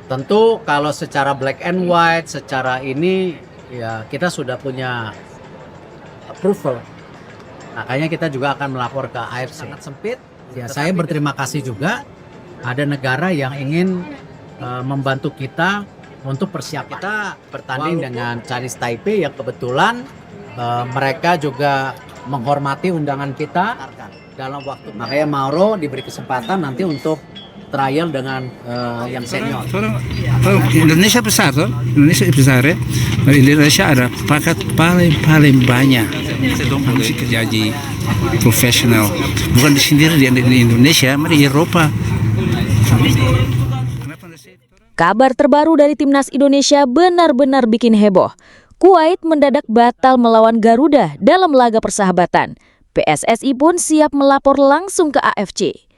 Tentu kalau secara black and white, secara ini ya kita sudah punya approval. Makanya kita juga akan melapor ke AFC. Sangat sempit. Ya, saya berterima kasih juga ada negara yang ingin membantu kita untuk persiapan. Kita bertanding dengan Chinese Taipei yang kebetulan mereka juga menghormati undangan kita dalam waktu. Makanya Mauro diberi kesempatan nanti untuk trial dengan yang senior. Indonesia besar tuh, Indonesia besar ya. Indonesia ada paket paling banyak musik jadi profesional. Bukan di sendiri di Indonesia, tapi di Eropa. Kabar terbaru dari timnas Indonesia benar-benar bikin heboh. Kuwait mendadak batal melawan Garuda dalam laga persahabatan. PSSI pun siap melapor langsung ke AFC.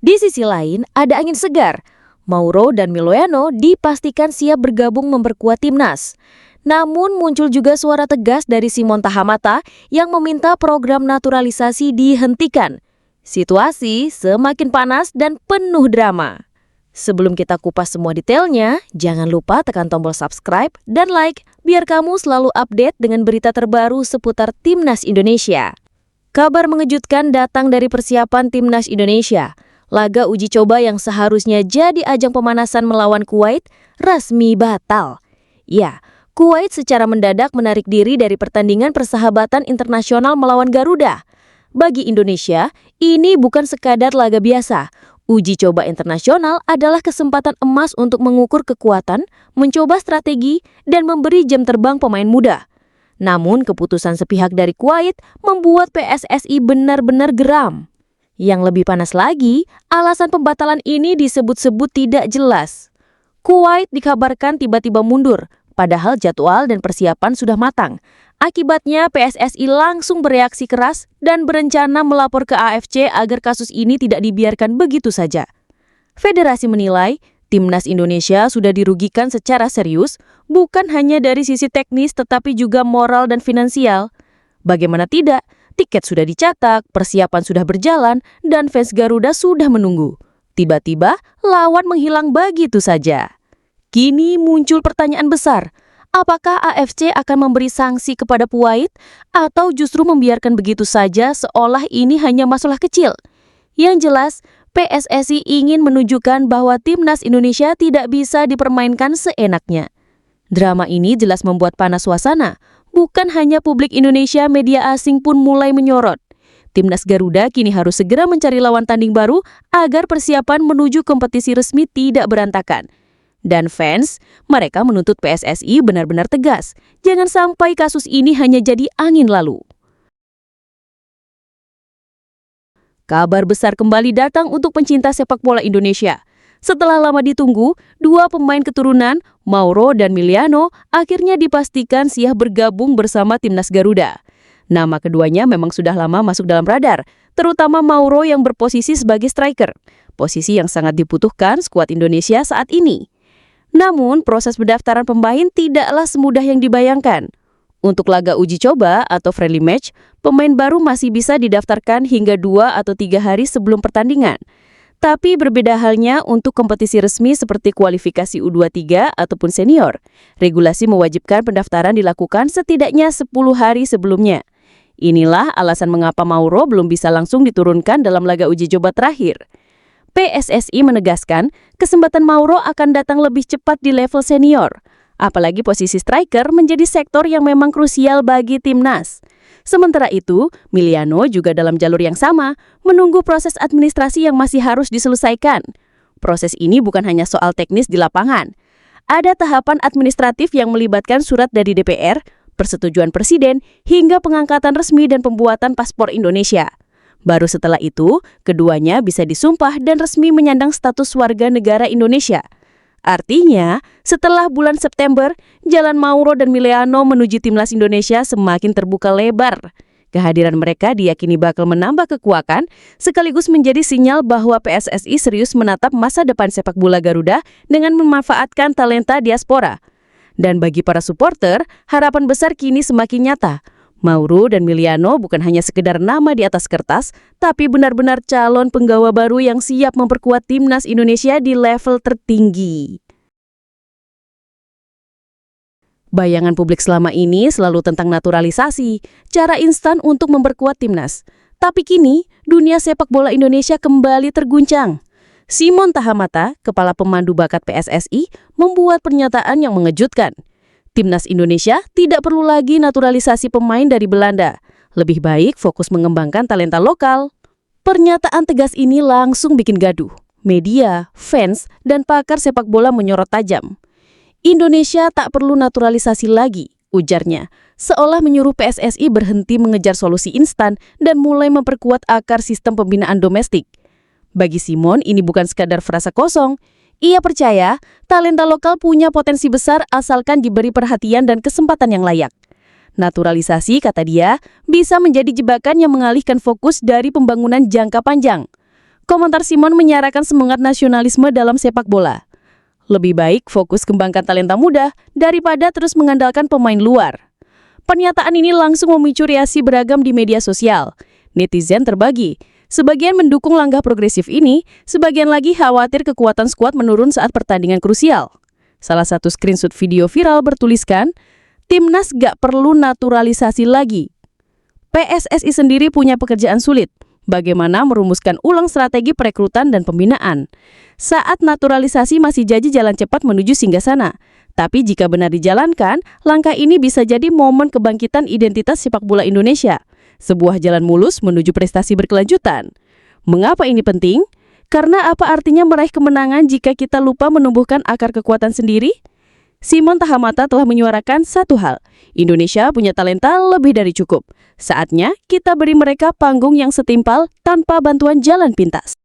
Di sisi lain, ada angin segar. Mauro dan Miloano dipastikan siap bergabung memperkuat timnas. Namun muncul juga suara tegas dari Simon Tahamata yang meminta program naturalisasi dihentikan. Situasi semakin panas dan penuh drama. Sebelum kita kupas semua detailnya, jangan lupa tekan tombol subscribe dan like biar kamu selalu update dengan berita terbaru seputar timnas Indonesia. Kabar mengejutkan datang dari persiapan timnas Indonesia. Laga uji coba yang seharusnya jadi ajang pemanasan melawan Kuwait resmi batal. Ya, Kuwait secara mendadak menarik diri dari pertandingan persahabatan internasional melawan Garuda. Bagi Indonesia, ini bukan sekadar laga biasa. Uji coba internasional adalah kesempatan emas untuk mengukur kekuatan, mencoba strategi, dan memberi jam terbang pemain muda. Namun keputusan sepihak dari Kuwait membuat PSSI benar-benar geram. Yang lebih panas lagi, alasan pembatalan ini disebut-sebut tidak jelas. Kuwait dikabarkan tiba-tiba mundur, padahal jadwal dan persiapan sudah matang. Akibatnya PSSI langsung bereaksi keras dan berencana melapor ke AFC agar kasus ini tidak dibiarkan begitu saja. Federasi menilai, timnas Indonesia sudah dirugikan secara serius, bukan hanya dari sisi teknis tetapi juga moral dan finansial. Bagaimana tidak? Tiket sudah dicetak, persiapan sudah berjalan, dan fans Garuda sudah menunggu. Tiba-tiba, lawan menghilang begitu saja. Kini muncul pertanyaan besar, apakah AFC akan memberi sanksi kepada Kuwait atau justru membiarkan begitu saja seolah ini hanya masalah kecil? Yang jelas, PSSI ingin menunjukkan bahwa timnas Indonesia tidak bisa dipermainkan seenaknya. Drama ini jelas membuat panas suasana. Bukan hanya publik Indonesia, media asing pun mulai menyorot. Timnas Garuda kini harus segera mencari lawan tanding baru agar persiapan menuju kompetisi resmi tidak berantakan. Dan fans, mereka menuntut PSSI benar-benar tegas. Jangan sampai kasus ini hanya jadi angin lalu. Kabar besar kembali datang untuk pencinta sepak bola Indonesia. Setelah lama ditunggu, dua pemain keturunan, Mauro dan Miloano, akhirnya dipastikan siap bergabung bersama timnas Garuda. Nama keduanya memang sudah lama masuk dalam radar, terutama Mauro yang berposisi sebagai striker, posisi yang sangat dibutuhkan skuad Indonesia saat ini. Namun, proses pendaftaran pemain tidaklah semudah yang dibayangkan. Untuk laga uji coba atau friendly match, pemain baru masih bisa didaftarkan hingga 2 atau 3 hari sebelum pertandingan. Tapi berbeda halnya untuk kompetisi resmi seperti kualifikasi U23 ataupun senior. Regulasi mewajibkan pendaftaran dilakukan setidaknya 10 hari sebelumnya. Inilah alasan mengapa Mauro belum bisa langsung diturunkan dalam laga uji coba terakhir. PSSI menegaskan kesempatan Mauro akan datang lebih cepat di level senior. Apalagi posisi striker menjadi sektor yang memang krusial bagi timnas. Sementara itu, Miloano juga dalam jalur yang sama, menunggu proses administrasi yang masih harus diselesaikan. Proses ini bukan hanya soal teknis di lapangan. Ada tahapan administratif yang melibatkan surat dari DPR, persetujuan presiden, hingga pengangkatan resmi dan pembuatan paspor Indonesia. Baru setelah itu, keduanya bisa disumpah dan resmi menyandang status warga negara Indonesia. Artinya, setelah bulan September, jalan Mauro dan Miloano menuju timnas Indonesia semakin terbuka lebar. Kehadiran mereka diyakini bakal menambah kekuatan, sekaligus menjadi sinyal bahwa PSSI serius menatap masa depan sepak bola Garuda dengan memanfaatkan talenta diaspora. Dan bagi para supporter, harapan besar kini semakin nyata. Mauro dan Miloano bukan hanya sekedar nama di atas kertas, tapi benar-benar calon penggawa baru yang siap memperkuat timnas Indonesia di level tertinggi. Bayangan publik selama ini selalu tentang naturalisasi, cara instan untuk memperkuat timnas. Tapi kini, dunia sepak bola Indonesia kembali terguncang. Simon Tahamata, kepala pemandu bakat PSSI, membuat pernyataan yang mengejutkan. Timnas Indonesia tidak perlu lagi naturalisasi pemain dari Belanda. Lebih baik fokus mengembangkan talenta lokal. Pernyataan tegas ini langsung bikin gaduh. Media, fans, dan pakar sepak bola menyorot tajam. Indonesia tak perlu naturalisasi lagi, ujarnya, seolah menyuruh PSSI berhenti mengejar solusi instan dan mulai memperkuat akar sistem pembinaan domestik. Bagi Simon, ini bukan sekadar frasa kosong. Ia percaya talenta lokal punya potensi besar asalkan diberi perhatian dan kesempatan yang layak. Naturalisasi, kata dia, bisa menjadi jebakan yang mengalihkan fokus dari pembangunan jangka panjang. Komentar Simon menyarankan semangat nasionalisme dalam sepak bola. Lebih baik fokus kembangkan talenta muda daripada terus mengandalkan pemain luar. Pernyataan ini langsung memicu reaksi beragam di media sosial. Netizen terbagi. Sebagian mendukung langkah progresif ini, sebagian lagi khawatir kekuatan skuad menurun saat pertandingan krusial. Salah satu screenshot video viral bertuliskan, "Timnas gak perlu naturalisasi lagi." PSSI sendiri punya pekerjaan sulit. Bagaimana merumuskan ulang strategi perekrutan dan pembinaan. Saat naturalisasi masih jadi jalan cepat menuju singgasana. Tapi jika benar dijalankan, langkah ini bisa jadi momen kebangkitan identitas sepak bola Indonesia. Sebuah jalan mulus menuju prestasi berkelanjutan. Mengapa ini penting? Karena apa artinya meraih kemenangan jika kita lupa menumbuhkan akar kekuatan sendiri? Simon Tahamata telah menyuarakan satu hal, Indonesia punya talenta lebih dari cukup. Saatnya kita beri mereka panggung yang setimpal tanpa bantuan jalan pintas.